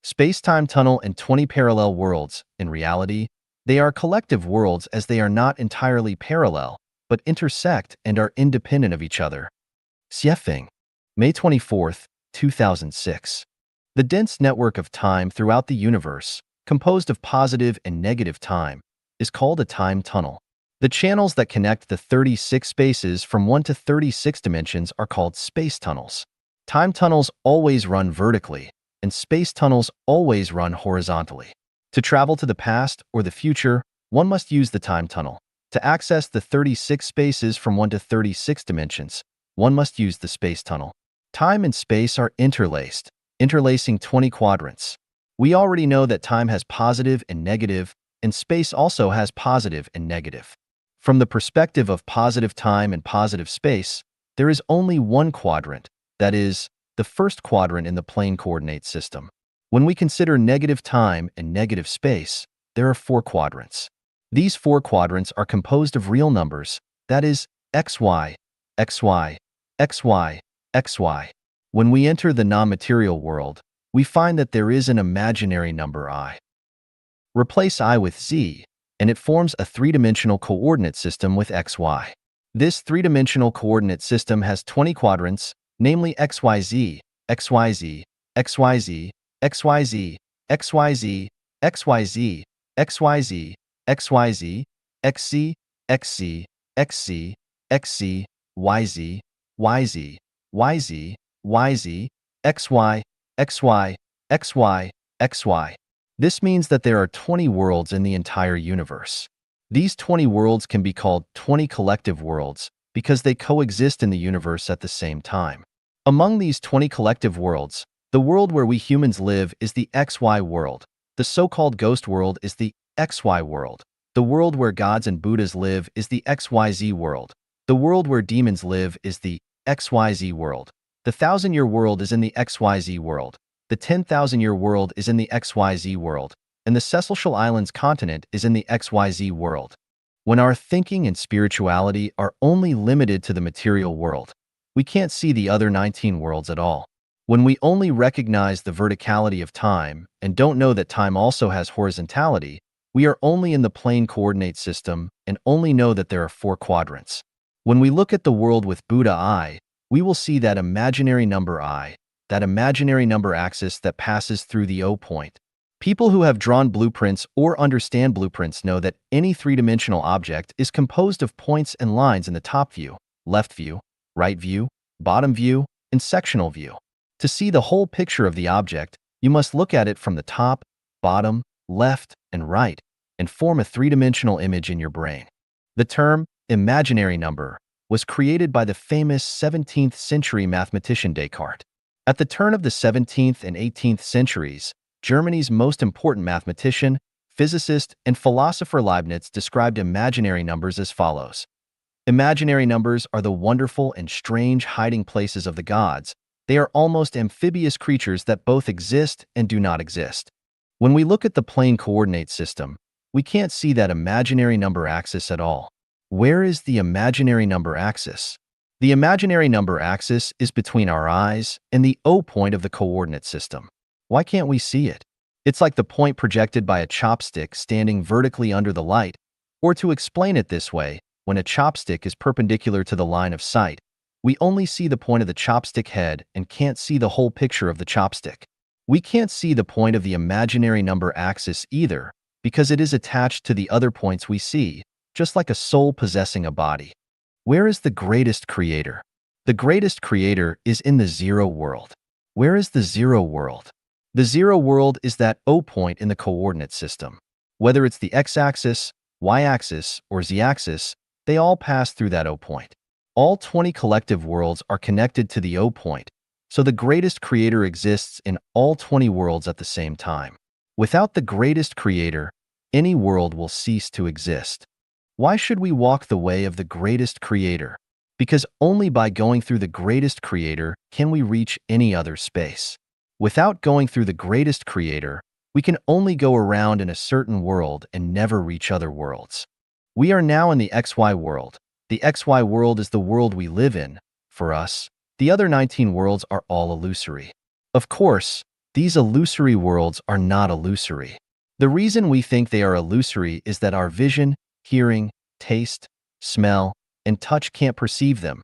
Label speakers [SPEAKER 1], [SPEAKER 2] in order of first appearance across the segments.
[SPEAKER 1] Space-time tunnel and 20 parallel worlds. In reality, they are collective worlds as they are not entirely parallel, but intersect and are independent of each other. Xiefeng, May 24, 2006. The dense network of time throughout the universe, composed of positive and negative time, is called a time tunnel. The channels that connect the 36 spaces from 1 to 36 dimensions are called space tunnels. Time tunnels always run vertically, and space tunnels always run horizontally. To travel to the past or the future, one must use the time tunnel. To access the 36 spaces from 1 to 36 dimensions, one must use the space tunnel. Time and space are interlaced, interlacing 20 quadrants. We already know that time has positive and negative, and space also has positive and negative. From the perspective of positive time and positive space, there is only one quadrant, that is, the first quadrant in the plane coordinate system. When we consider negative time and negative space, there are four quadrants. These four quadrants are composed of real numbers, that is, xy, xy, xy, xy. When we enter the non-material world, we find that there is an imaginary number I. Replace I with z, and it forms a three-dimensional coordinate system with xy. This three-dimensional coordinate system has 20 quadrants, namely xyz, xyz, xyz, xyz, xyz, xyz, xyz, xyz, xc, xc, xc, xc, yz, yz, yz, yz, xy, xy, xy, xy. This means that there are 20 worlds in the entire universe. These 20 worlds can be called 20 collective worlds because they coexist in the universe at the same time. Among these 20 collective worlds, the world where we humans live is the XY world. The so-called ghost world is the XY world. The world where gods and Buddhas live is the XYZ world. The world where demons live is the XYZ world. The 1,000-year world is in the XYZ world. The 10,000-year world is in the XYZ world, and the Seychelles Islands continent is in the XYZ world. When our thinking and spirituality are only limited to the material world, we can't see the other 19 worlds at all. When we only recognize the verticality of time and don't know that time also has horizontality, we are only in the plane coordinate system and only know that there are four quadrants. When we look at the world with Buddha I, we will see that imaginary number I, that imaginary number axis that passes through the O point. People who have drawn blueprints or understand blueprints know that any three-dimensional object is composed of points and lines in the top view, left view, right view, bottom view, and sectional view. To see the whole picture of the object, you must look at it from the top, bottom, left, and right, and form a three-dimensional image in your brain. The term imaginary number was created by the famous 17th century mathematician Descartes. At the turn of the 17th and 18th centuries, Germany's most important mathematician, physicist, and philosopher Leibniz described imaginary numbers as follows. Imaginary numbers are the wonderful and strange hiding places of the gods. They are almost amphibious creatures that both exist and do not exist. When we look at the plane coordinate system, we can't see that imaginary number axis at all. Where is the imaginary number axis? The imaginary number axis is between our eyes and the O point of the coordinate system. Why can't we see it? It's like the point projected by a chopstick standing vertically under the light, or to explain it this way, when a chopstick is perpendicular to the line of sight, we only see the point of the chopstick head and can't see the whole picture of the chopstick. We can't see the point of the imaginary number axis either, because it is attached to the other points we see, just like a soul possessing a body. Where is the greatest creator? The greatest creator is in the zero world. Where is the zero world? The zero world is that O point in the coordinate system. Whether it's the x-axis, y-axis, or z-axis, they all pass through that O point. All 20 collective worlds are connected to the O point, so the greatest creator exists in all 20 worlds at the same time. Without the greatest creator, any world will cease to exist. Why should we walk the way of the greatest creator? Because only by going through the greatest creator can we reach any other space. Without going through the greatest creator, we can only go around in a certain world and never reach other worlds. We are now in the XY world. The XY world is the world we live in. For us, the other 19 worlds are all illusory. Of course, These illusory worlds are not illusory. The reason we think they are illusory is that our vision, hearing, taste, smell, and touch can't perceive them.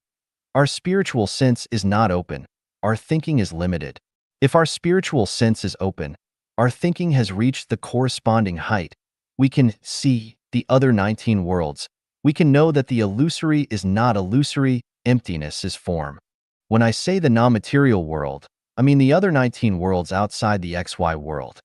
[SPEAKER 1] Our spiritual sense is not open. Our thinking is limited. If our spiritual sense is open, our thinking has reached the corresponding height. We can see the other 19 worlds. We can know that the illusory is not illusory, emptiness is form. When I say the non-material world, I mean the other 19 worlds outside the XY world.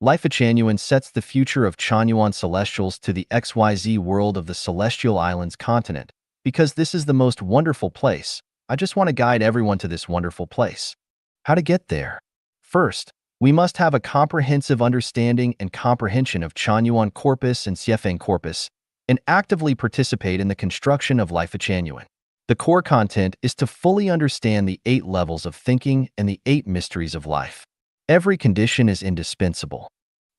[SPEAKER 1] Life Changyuan sets the future of Chanyuan Celestials to the XYZ world of the Celestial Islands continent, because this is the most wonderful place. I just want to guide everyone to this wonderful place. How to get there? First, we must have a comprehensive understanding and comprehension of Chanyuan Corpus and Xiefeng Corpus, and actively participate in the construction of Life Changyuan. The core content is to fully understand the 8 levels of thinking and the 8 mysteries of life. Every condition is indispensable.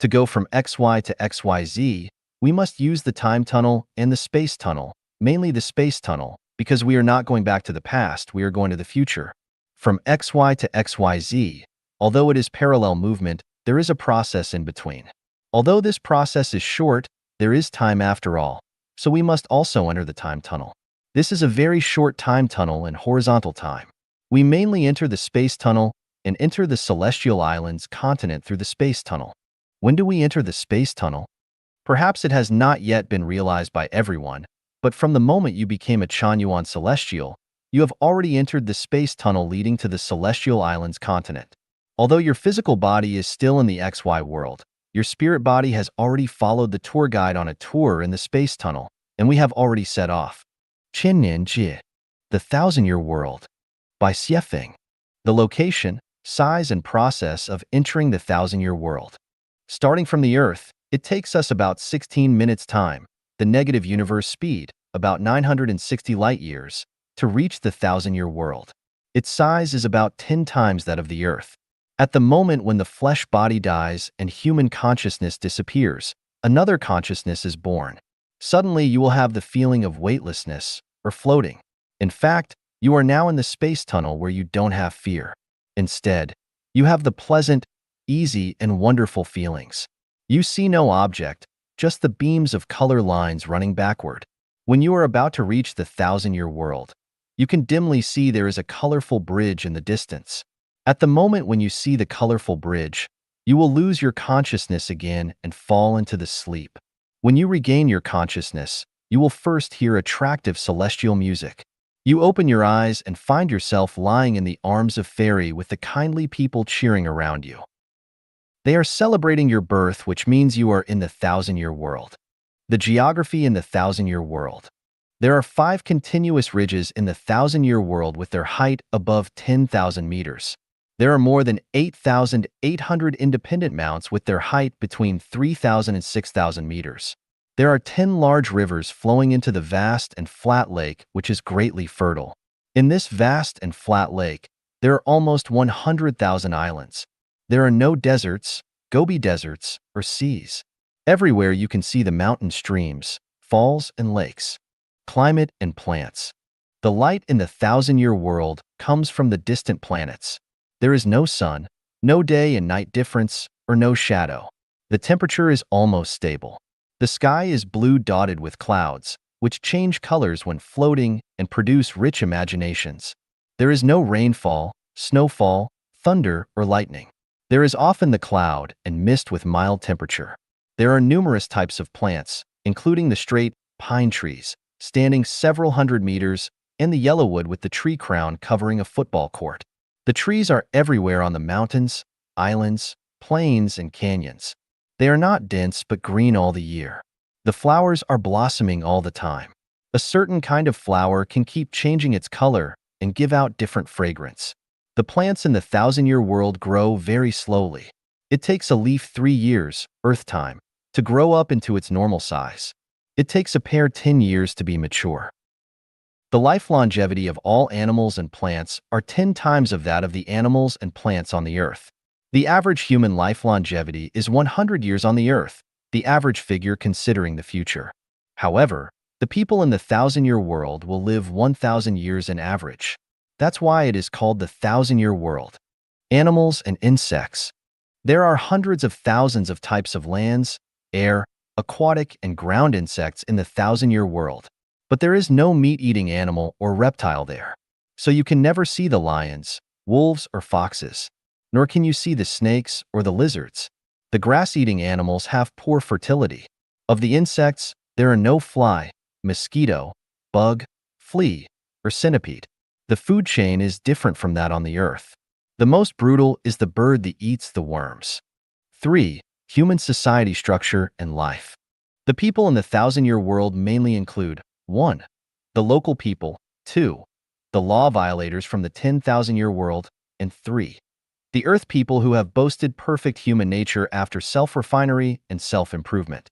[SPEAKER 1] To go from XY to XYZ, we must use the time tunnel and the space tunnel, mainly the space tunnel, because we are not going back to the past, we are going to the future. From XY to XYZ, although it is parallel movement, there is a process in between. Although this process is short, there is time after all, so we must also enter the time tunnel. This is a very short time tunnel in horizontal time. We mainly enter the space tunnel and enter the Celestial Islands continent through the space tunnel. When do we enter the space tunnel? Perhaps it has not yet been realized by everyone, but from the moment you became a Chanyuan Celestial, you have already entered the space tunnel leading to the Celestial Islands continent. Although your physical body is still in the XY world, your spirit body has already followed the tour guide on a tour in the space tunnel, and we have already set off. Qinnian Jie, the Thousand-Year World, by Xiefeng. The location, size, and process of entering the Thousand-Year World. Starting from the Earth, it takes us about 16 minutes time, the negative universe speed, about 960 light-years, to reach the Thousand-Year World. Its size is about 10 times that of the Earth. At the moment when the flesh body dies and human consciousness disappears, another consciousness is born. Suddenly you will have the feeling of weightlessness, or floating. In fact, you are now in the space tunnel where you don't have fear. Instead, you have the pleasant, easy, and wonderful feelings. You see no object, just the beams of color lines running backward. When you are about to reach the Thousand-Year World, you can dimly see there is a colorful bridge in the distance. At the moment when you see the colorful bridge, you will lose your consciousness again and fall into the sleep. When you regain your consciousness, you will first hear attractive celestial music. You open your eyes and find yourself lying in the arms of fairy with the kindly people cheering around you. They are celebrating your birth, which means you are in the Thousand-Year World. The geography in the Thousand-Year World. There are 5 continuous ridges in the Thousand-Year World with their height above 10,000 meters. There are more than 8,800 independent mounts with their height between 3,000 and 6,000 meters. There are 10 large rivers flowing into the vast and flat lake, which is greatly fertile. In this vast and flat lake, there are almost 100,000 islands. There are no deserts, Gobi deserts, or seas. Everywhere you can see the mountain streams, falls, and lakes. Climate and plants. The light in the Thousand-Year World comes from the distant planets. There is no sun, no day and night difference, or no shadow. The temperature is almost stable. The sky is blue dotted with clouds, which change colors when floating and produce rich imaginations. There is no rainfall, snowfall, thunder, or lightning. There is often the cloud and mist with mild temperature. There are numerous types of plants, including the straight pine trees, standing several hundred meters, and the yellowwood with the tree crown covering a football court. The trees are everywhere on the mountains, islands, plains, and canyons. They are not dense but green all the year. The flowers are blossoming all the time. A certain kind of flower can keep changing its color and give out different fragrance. The plants in the Thousand-Year World grow very slowly. It takes a leaf 3 years, Earth time, to grow up into its normal size. It takes a pear 10 years to be mature. The life longevity of all animals and plants are 10 times of that of the animals and plants on the Earth. The average human life longevity is 100 years on the Earth, the average figure considering the future. However, the people in the Thousand-Year World will live 1,000 years in average. That's why it is called the Thousand-Year World. Animals and insects. There are hundreds of thousands of types of lands, air, aquatic, and ground insects in the thousand-year world. But there is no meat-eating animal or reptile there. So you can never see the lions, wolves, or foxes. Nor can you see the snakes or the lizards. The grass-eating animals have poor fertility. Of the insects, there are no fly, mosquito, bug, flea, or centipede. The food chain is different from that on the earth. The most brutal is the bird that eats the worms. 3. Human society structure and life. The people in the thousand-year world mainly include 1. The local people, 2. The law violators from the 10,000-year world, and 3. The earth people who have boasted perfect human nature after self-refinery and self-improvement.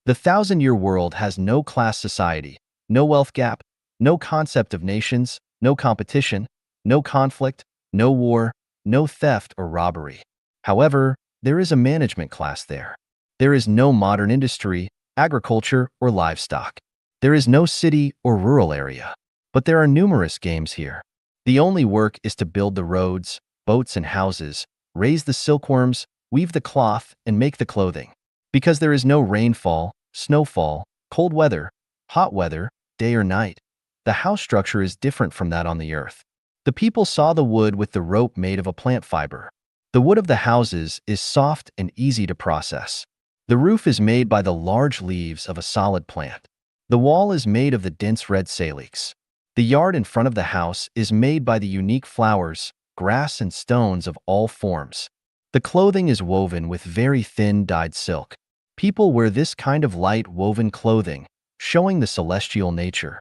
[SPEAKER 1] The thousand-year world has no class society, no wealth gap, no concept of nations, no competition, no conflict, no war, no theft or robbery. However, there is a management class there. There is no modern industry, agriculture, or livestock. There is no city or rural area. But there are numerous games here. The only work is to build the roads, boats, and houses, raise the silkworms, weave the cloth, and make the clothing. Because there is no rainfall, snowfall, cold weather, hot weather, day or night, the house structure is different from that on the earth. The people saw the wood with the rope made of a plant fiber. The wood of the houses is soft and easy to process. The roof is made by the large leaves of a solid plant. The wall is made of the dense red salix. The yard in front of the house is made by the unique flowers, grass, and stones of all forms. The clothing is woven with very thin dyed silk. People wear this kind of light woven clothing, showing the celestial nature.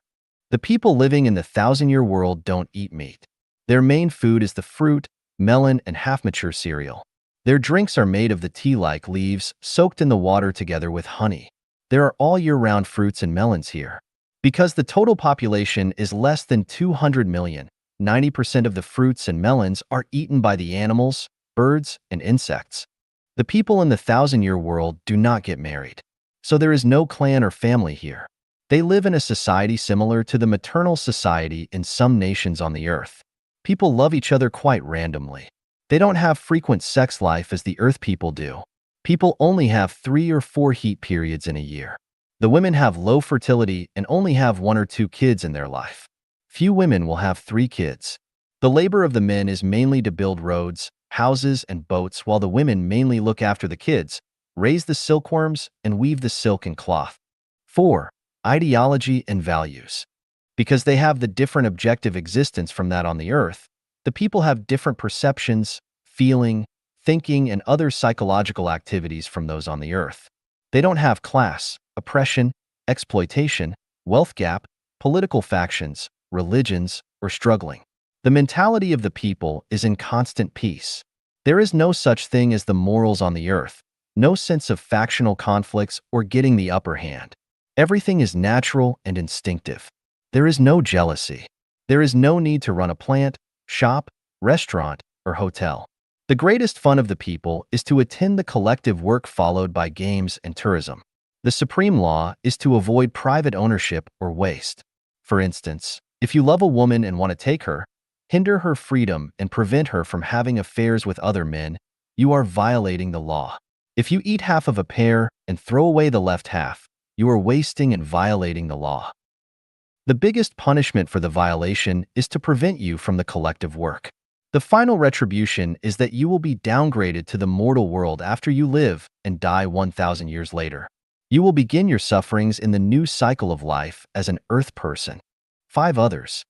[SPEAKER 1] The people living in the thousand-year world don't eat meat. Their main food is the fruit, melon, and half-mature cereal. Their drinks are made of the tea-like leaves soaked in the water together with honey. There are all year-round fruits and melons here. Because the total population is less than 200 million, 90% of the fruits and melons are eaten by the animals, birds, and insects. The people in the thousand-year world do not get married. So there is no clan or family here. They live in a society similar to the maternal society in some nations on the earth. People love each other quite randomly. They don't have frequent sex life as the earth people do. People only have 3 or 4 heat periods in a year. The women have low fertility and only have 1 or 2 kids in their life. Few women will have 3 kids. The labor of the men is mainly to build roads, houses, and boats, while the women mainly look after the kids, raise the silkworms, and weave the silk and cloth. 4. Ideology and values. Because they have the different objective existence from that on the earth, the people have different perceptions, feeling, thinking, and other psychological activities from those on the earth. They don't have class, oppression, exploitation, wealth gap, political factions, religions, or struggling. The mentality of the people is in constant peace. There is no such thing as the morals on the earth, no sense of factional conflicts or getting the upper hand. Everything is natural and instinctive. There is no jealousy. There is no need to run a plant, shop, restaurant, or hotel. The greatest fun of the people is to attend the collective work followed by games and tourism. The supreme law is to avoid private ownership or waste. For instance, if you love a woman and want to take her, hinder her freedom, and prevent her from having affairs with other men, you are violating the law. If you eat half of a pear and throw away the left half, you are wasting and violating the law. The biggest punishment for the violation is to prevent you from the collective work. The final retribution is that you will be downgraded to the mortal world after you live and die 1,000 years later. You will begin your sufferings in the new cycle of life as an earth person. 5 others.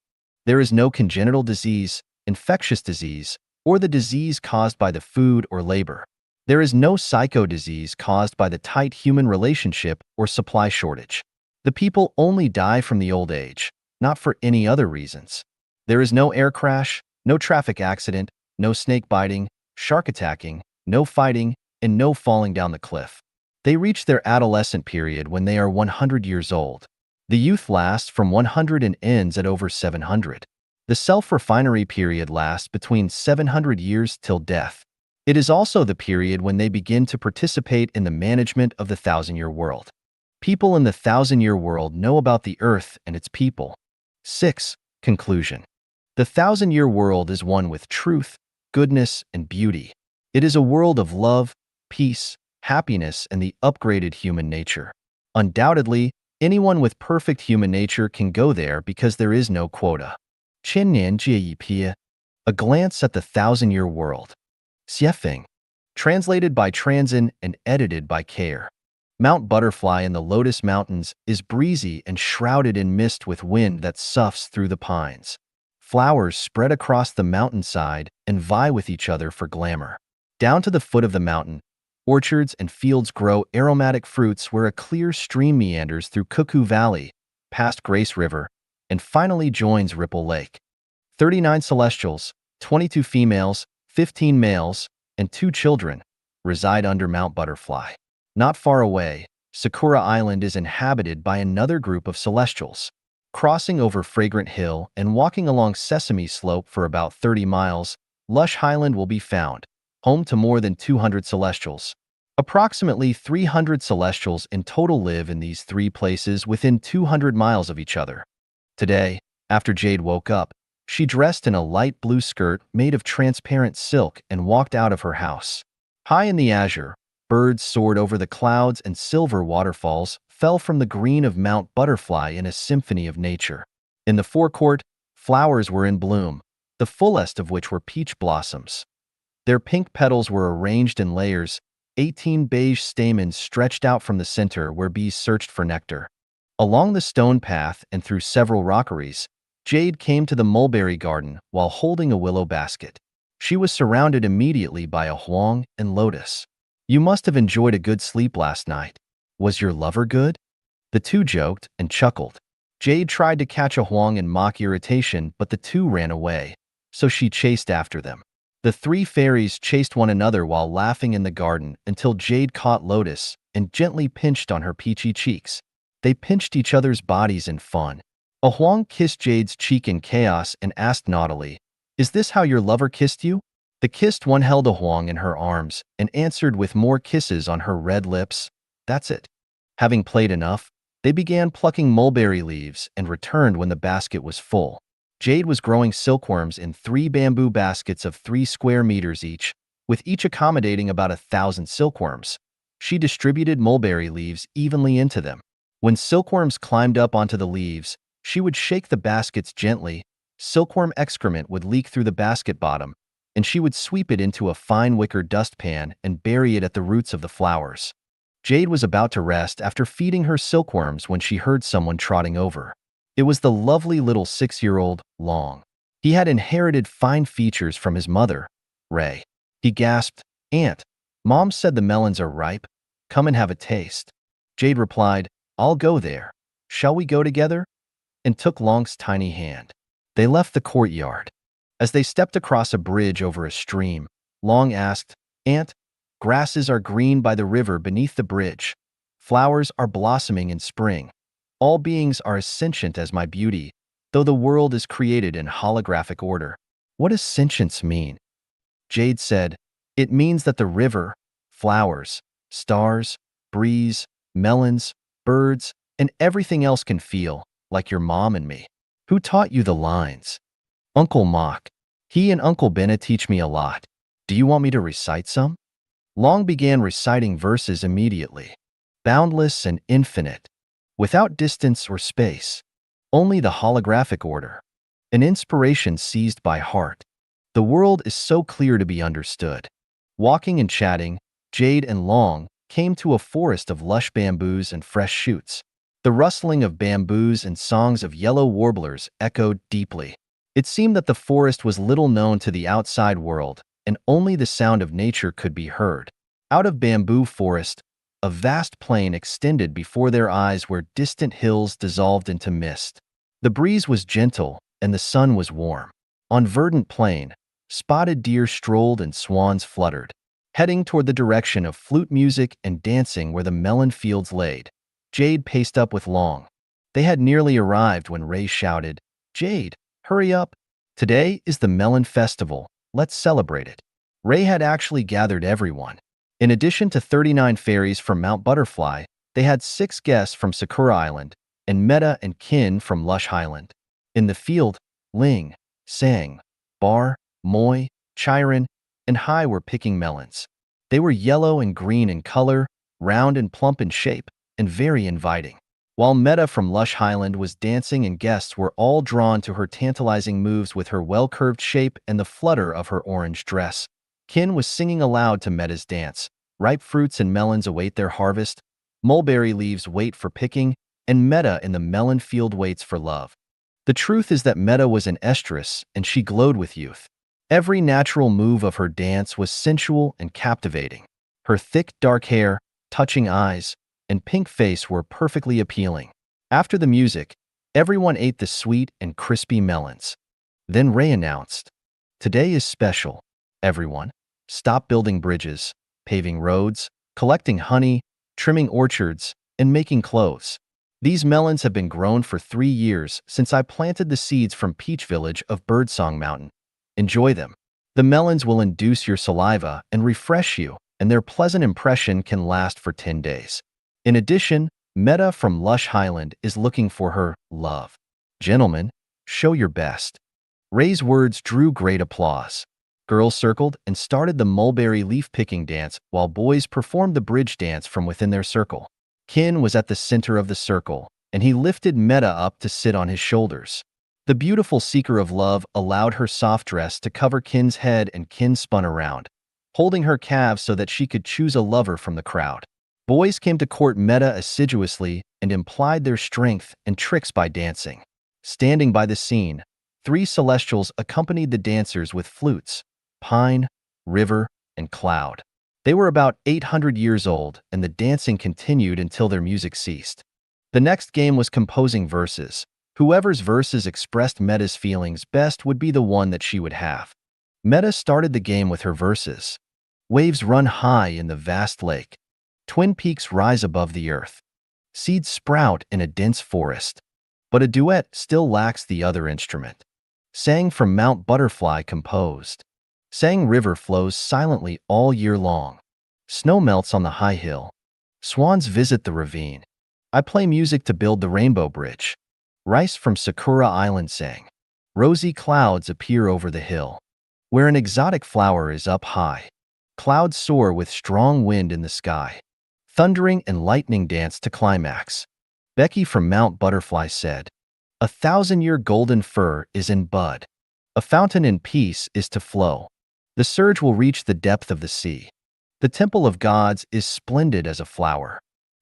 [SPEAKER 1] There is no congenital disease, infectious disease, or the disease caused by the food or labor. There is no psycho-disease caused by the tight human relationship or supply shortage. The people only die from the old age, not for any other reasons. There is no air crash, no traffic accident, no snake biting, shark attacking, no fighting, and no falling down the cliff. They reach their adolescent period when they are 100 years old. The youth lasts from 100 and ends at over 700. The self-refinery period lasts between 700 years till death. It is also the period when they begin to participate in the management of the thousand-year world. People in the thousand-year world know about the earth and its people. 6. Conclusion. The thousand-year world is one with truth, goodness, and beauty. It is a world of love, peace, happiness, and the upgraded human nature. Undoubtedly, anyone with perfect human nature can go there because there is no quota. 千年借一瞥, a glance at the thousand-year world. Xiefeng. Translated by Transin and edited by Care. Mount Butterfly in the Lotus Mountains is breezy and shrouded in mist with wind that soughs through the pines. Flowers spread across the mountainside and vie with each other for glamour. Down to the foot of the mountain, orchards and fields grow aromatic fruits where a clear stream meanders through Cuckoo Valley, past Grace River, and finally joins Ripple Lake. 39 celestials, 22 females, 15 males, and 2 children reside under Mount Butterfly. Not far away, Sakura Island is inhabited by another group of celestials. Crossing over Fragrant Hill and walking along Sesame Slope for about 30 miles, Lush Highland will be found, home to more than 200 celestials. Approximately 300 celestials in total live in these 3 places within 200 miles of each other. Today, after Jade woke up, she dressed in a light blue skirt made of transparent silk and walked out of her house. High in the azure, birds soared over the clouds and silver waterfalls fell from the green of Mount Butterfly in a symphony of nature. In the forecourt, flowers were in bloom, the fullest of which were peach blossoms. Their pink petals were arranged in layers, 18 beige stamens stretched out from the center where bees searched for nectar. Along the stone path and through several rockeries, Jade came to the mulberry garden while holding a willow basket. She was surrounded immediately by a Huang and Lotus. You must have enjoyed a good sleep last night. Was your lover good? The two joked and chuckled. Jade tried to catch a Huang in mock irritation, but the two ran away, so she chased after them. The 3 fairies chased one another while laughing in the garden until Jade caught Lotus and gently pinched on her peachy cheeks. They pinched each other's bodies in fun. A Huang kissed Jade's cheek in chaos and asked naughtily, "Is this how your lover kissed you?" The kissed one held a Huang in her arms and answered with more kisses on her red lips, "That's it." Having played enough, they began plucking mulberry leaves and returned when the basket was full. Jade was growing silkworms in 3 bamboo baskets of 3 square meters each, with each accommodating about 1,000 silkworms. She distributed mulberry leaves evenly into them. When silkworms climbed up onto the leaves, she would shake the baskets gently, silkworm excrement would leak through the basket bottom, and she would sweep it into a fine wicker dustpan and bury it at the roots of the flowers. Jade was about to rest after feeding her silkworms when she heard someone trotting over. It was the lovely little 6-year-old, Long. He had inherited fine features from his mother, Ray. He gasped, "Aunt, Mom said the melons are ripe. Come and have a taste." Jade replied, "I'll go there. Shall we go together?" and took Long's tiny hand. They left the courtyard. As they stepped across a bridge over a stream, Long asked, "Aunt, grasses are green by the river beneath the bridge. Flowers are blossoming in spring. All beings are as sentient as my beauty, though the world is created in holographic order." "What does sentience mean?" Jade said, "It means that the river, flowers, stars, breeze, melons, birds, and everything else can feel, like your mom and me." "Who taught you the lines?" "Uncle Mock. He and Uncle Benna teach me a lot. Do you want me to recite some?" Long began reciting verses immediately. Boundless and infinite, without distance or space, only the holographic order. An inspiration seized by heart. The world is so clear to be understood. Walking and chatting, Jade and Long came to a forest of lush bamboos and fresh shoots. The rustling of bamboos and songs of yellow warblers echoed deeply. It seemed that the forest was little known to the outside world, and only the sound of nature could be heard. Out of bamboo forest, a vast plain extended before their eyes where distant hills dissolved into mist. The breeze was gentle, and the sun was warm. On verdant plain, spotted deer strolled and swans fluttered, heading toward the direction of flute music and dancing where the melon fields laid. Jade paced up with Long. They had nearly arrived when Ray shouted, "Jade, hurry up. Today is the Melon Festival. Let's celebrate it." Ray had actually gathered everyone. In addition to 39 fairies from Mount Butterfly, they had 6 guests from Sakura Island and Meta and Kin from Lush Highland. In the field, Ling, Sang, Bar, Moy, Chiron, and Hai were picking melons. They were yellow and green in color, round and plump in shape, and very inviting. While Meta from Lush Highland was dancing and guests were all drawn to her tantalizing moves with her well-curved shape and the flutter of her orange dress. Kin was singing aloud to Meta's dance. Ripe fruits and melons await their harvest, mulberry leaves wait for picking, and Meta in the melon field waits for love. The truth is that Meta was an estrus, and she glowed with youth. Every natural move of her dance was sensual and captivating. Her thick, dark hair, touching eyes, and pink face were perfectly appealing. After the music, everyone ate the sweet and crispy melons. Then Ray announced, "Today is special, everyone. Stop building bridges, paving roads, collecting honey, trimming orchards, and making clothes. These melons have been grown for 3 years since I planted the seeds from Peach Village of Birdsong Mountain. Enjoy them. The melons will induce your saliva and refresh you, and their pleasant impression can last for 10 days. In addition, Meta from Lush Highland is looking for her love. Gentlemen, show your best." Ray's words drew great applause. Girls circled and started the mulberry leaf-picking dance while boys performed the bridge dance from within their circle. Kin was at the center of the circle, and he lifted Meta up to sit on his shoulders. The beautiful seeker of love allowed her soft dress to cover Kin's head, and Kin spun around, holding her calves so that she could choose a lover from the crowd. Boys came to court Meta assiduously and implied their strength and tricks by dancing. Standing by the scene, 3 celestials accompanied the dancers with flutes: Pine, River, and Cloud. They were about 800 years old, and the dancing continued until their music ceased. The next game was composing verses. Whoever's verses expressed Meta's feelings best would be the one that she would have. Meta started the game with her verses. Waves run high in the vast lake. Twin peaks rise above the earth. Seeds sprout in a dense forest. But a duet still lacks the other instrument. Sang from Mount Butterfly composed. Sang river flows silently all year long. Snow melts on the high hill. Swans visit the ravine. I play music to build the rainbow bridge. Rice from Sakura Island sang. Rosy clouds appear over the hill. Where an exotic flower is up high. Clouds soar with strong wind in the sky. Thundering and lightning dance to climax. Becky from Mount Butterfly said, "A 1,000-year golden fir is in bud. A fountain in peace is to flow. The surge will reach the depth of the sea. The temple of gods is splendid as a flower."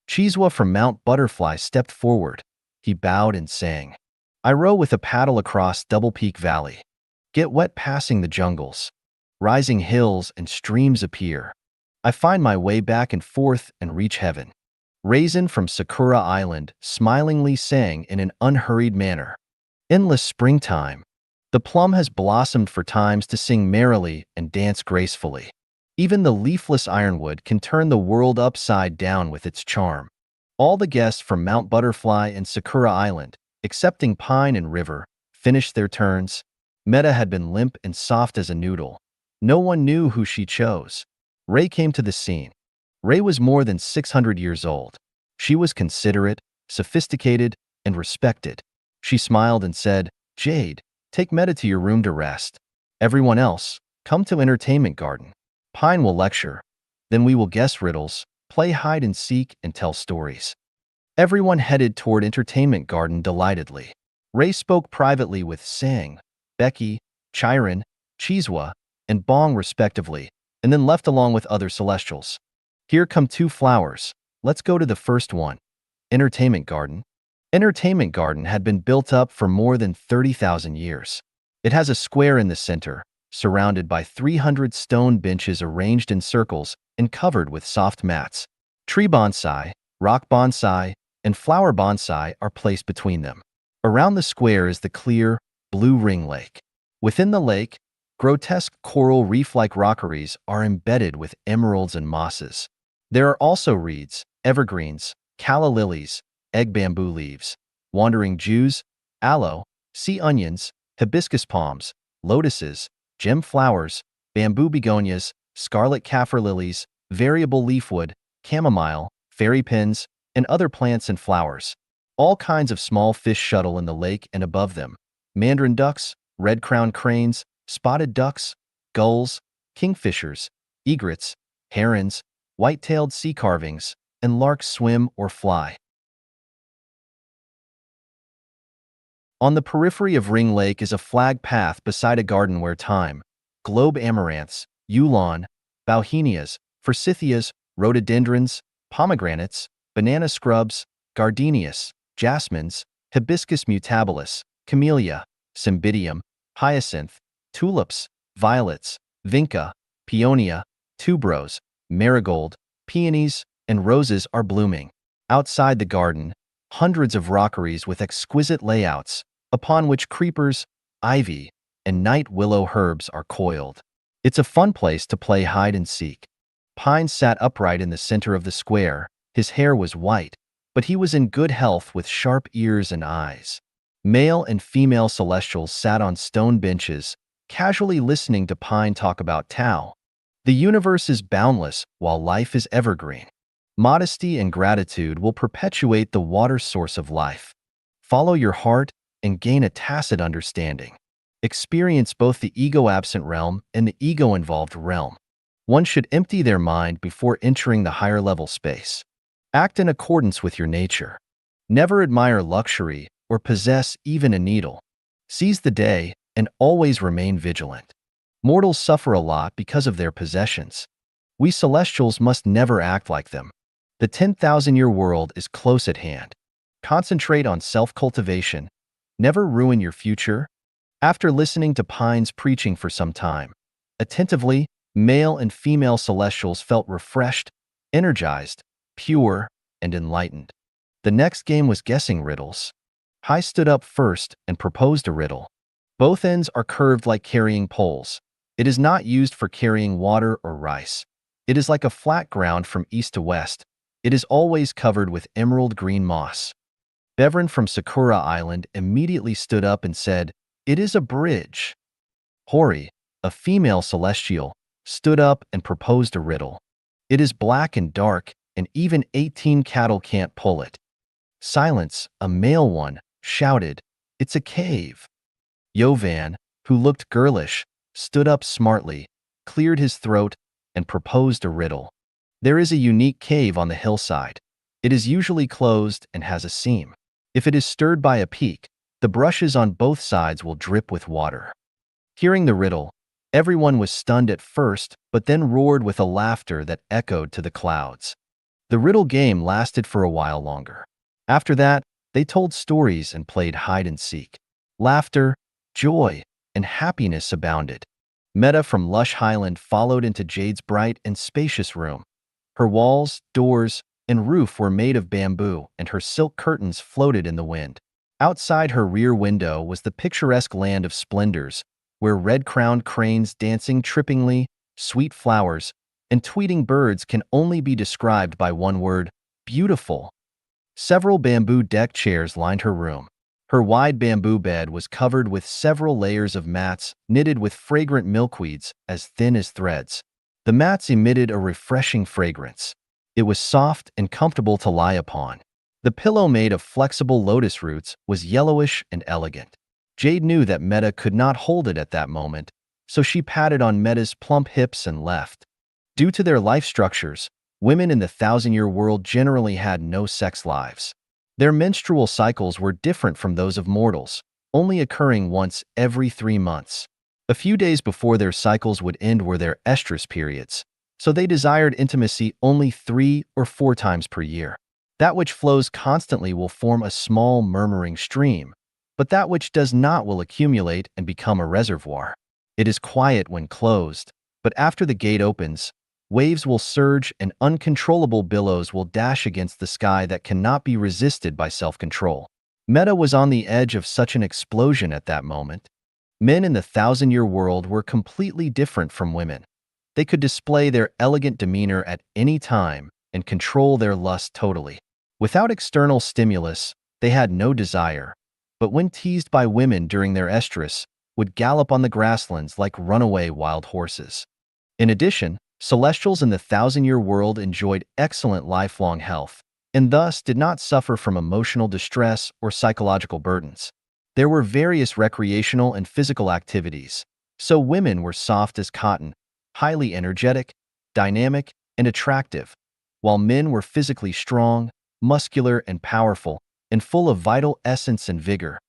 [SPEAKER 1] Chiswa from Mount Butterfly stepped forward. He bowed and sang, "I row with a paddle across Double Peak Valley. Get wet passing the jungles. Rising hills and streams appear. I find my way back and forth and reach heaven." Raisin from Sakura Island smilingly sang in an unhurried manner, "Endless springtime. The plum has blossomed for times to sing merrily and dance gracefully. Even the leafless ironwood can turn the world upside down with its charm." All the guests from Mount Butterfly and Sakura Island, excepting Pine and River, finished their turns. Meta had been limp and soft as a noodle. No one knew who she chose. Ray came to the scene. Ray was more than 600 years old. She was considerate, sophisticated, and respected. She smiled and said, "Jade, take Meta to your room to rest. Everyone else, come to Entertainment Garden. Pine will lecture. Then we will guess riddles, play hide and seek, and tell stories." Everyone headed toward Entertainment Garden delightedly. Ray spoke privately with Sang, Becky, Chiron, Chiswa, and Bong respectively, and then left along with other celestials. "Here come 2 flowers. Let's go to the first one." Entertainment Garden. Entertainment Garden had been built up for more than 30,000 years. It has a square in the center, surrounded by 300 stone benches arranged in circles and covered with soft mats. Tree bonsai, rock bonsai, and flower bonsai are placed between them. Around the square is the clear, blue ring lake. Within the lake, grotesque coral reef-like rockeries are embedded with emeralds and mosses. There are also reeds, evergreens, calla lilies, egg bamboo leaves, wandering Jews, aloe, sea onions, hibiscus palms, lotuses, gem flowers, bamboo begonias, scarlet kaffir lilies, variable leafwood, chamomile, fairy pins, and other plants and flowers. All kinds of small fish shuttle in the lake and above them. Mandarin ducks, red-crowned cranes, spotted ducks, gulls, Kingfishers, egrets, herons, white-tailed sea carvings, and larks swim or fly. On the periphery of Ring Lake is a flag path beside a garden where thyme, globe amaranths, eulon, bauhinias, forsythias, rhododendrons, pomegranates, banana scrubs, gardenias, jasmines, hibiscus mutabilis, camellia, cymbidium, hyacinth, tulips, violets, vinca, peonia, tuberose, marigold, peonies, and roses are blooming. Outside the garden, hundreds of rockeries with exquisite layouts, upon which creepers, ivy, and night willow herbs are coiled. It's a fun place to play hide and seek. Pine sat upright in the center of the square. His hair was white, but he was in good health with sharp ears and eyes. Male and female celestials sat on stone benches, casually listening to Pine talk about Tao. The universe is boundless while life is evergreen. Modesty and gratitude will perpetuate the water source of life. Follow your heart and gain a tacit understanding. Experience both the ego-absent realm and the ego-involved realm. One should empty their mind before entering the higher-level space. Act in accordance with your nature. Never admire luxury or possess even a needle. Seize the day and always remain vigilant. Mortals suffer a lot because of their possessions. We celestials must never act like them. The 10,000-year world is close at hand. Concentrate on self-cultivation. Never ruin your future. After listening to Pine's preaching for some time, attentively, male and female celestials felt refreshed, energized, pure, and enlightened. The next game was guessing riddles. High stood up first and proposed a riddle. Both ends are curved like carrying poles. It is not used for carrying water or rice. It is like a flat ground from east to west. It is always covered with emerald green moss. Bevran from Sakura Island immediately stood up and said, "It is a bridge." Hori, a female celestial, stood up and proposed a riddle. "It is black and dark, and even 18 cattle can't pull it." Silence, a male one, shouted, "It's a cave." Yovan, who looked girlish, stood up smartly, cleared his throat, and proposed a riddle. "There is a unique cave on the hillside. It is usually closed and has a seam. If it is stirred by a peak, the brushes on both sides will drip with water." Hearing the riddle, everyone was stunned at first, but then roared with a laughter that echoed to the clouds. The riddle game lasted for a while longer. After that, they told stories and played hide and seek. Laughter, joy, and happiness abounded. Meta from Lush Highland followed into Jade's bright and spacious room. Her walls, doors, and roof were made of bamboo, and her silk curtains floated in the wind. Outside her rear window was the picturesque land of splendors, where red-crowned cranes dancing trippingly, sweet flowers, and tweeting birds can only be described by one word: beautiful. Several bamboo deck chairs lined her room. Her wide bamboo bed was covered with several layers of mats knitted with fragrant milkweeds as thin as threads. The mats emitted a refreshing fragrance. It was soft and comfortable to lie upon. The pillow made of flexible lotus roots was yellowish and elegant. Jade knew that Meta could not hold it at that moment, so she patted on Meta's plump hips and left. Due to their life structures, women in the 1,000-year world generally had no sex lives. Their menstrual cycles were different from those of mortals, only occurring once every 3 months. A few days before their cycles would end were their estrus periods, so they desired intimacy only 3 or 4 times per year. That which flows constantly will form a small murmuring stream, but that which does not will accumulate and become a reservoir. It is quiet when closed, but after the gate opens, waves will surge and uncontrollable billows will dash against the sky that cannot be resisted by self-control. Meta was on the edge of such an explosion at that moment. Men in the 1,000-year world were completely different from women. They could display their elegant demeanor at any time and control their lust totally. Without external stimulus, they had no desire, but when teased by women during their estrus, would gallop on the grasslands like runaway wild horses. In addition, celestials in the 1,000-year world enjoyed excellent lifelong health, and thus did not suffer from emotional distress or psychological burdens. There were various recreational and physical activities, so women were soft as cotton, highly energetic, dynamic, and attractive, while men were physically strong, muscular, and powerful, and full of vital essence and vigor.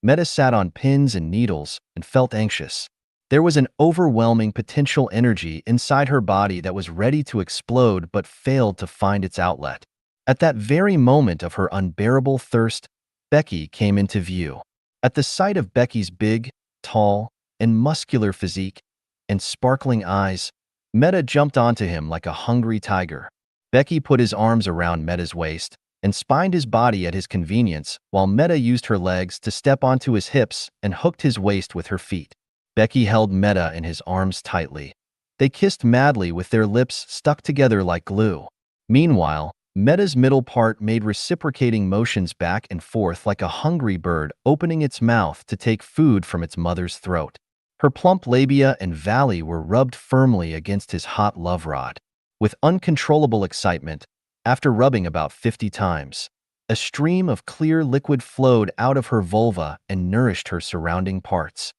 [SPEAKER 1] Meta sat on pins and needles and felt anxious. There was an overwhelming potential energy inside her body that was ready to explode but failed to find its outlet. At that very moment of her unbearable thirst, Becky came into view. At the sight of Becky's big, tall, and muscular physique and sparkling eyes, Meta jumped onto him like a hungry tiger. Becky put his arms around Meta's waist and spined his body at his convenience while Meta used her legs to step onto his hips and hooked his waist with her feet. Becky held Meta in his arms tightly. They kissed madly with their lips stuck together like glue. Meanwhile, Meta's middle part made reciprocating motions back and forth like a hungry bird opening its mouth to take food from its mother's throat. Her plump labia and valley were rubbed firmly against his hot love rod. With uncontrollable excitement, after rubbing about 50 times, a stream of clear liquid flowed out of her vulva and nourished her surrounding parts.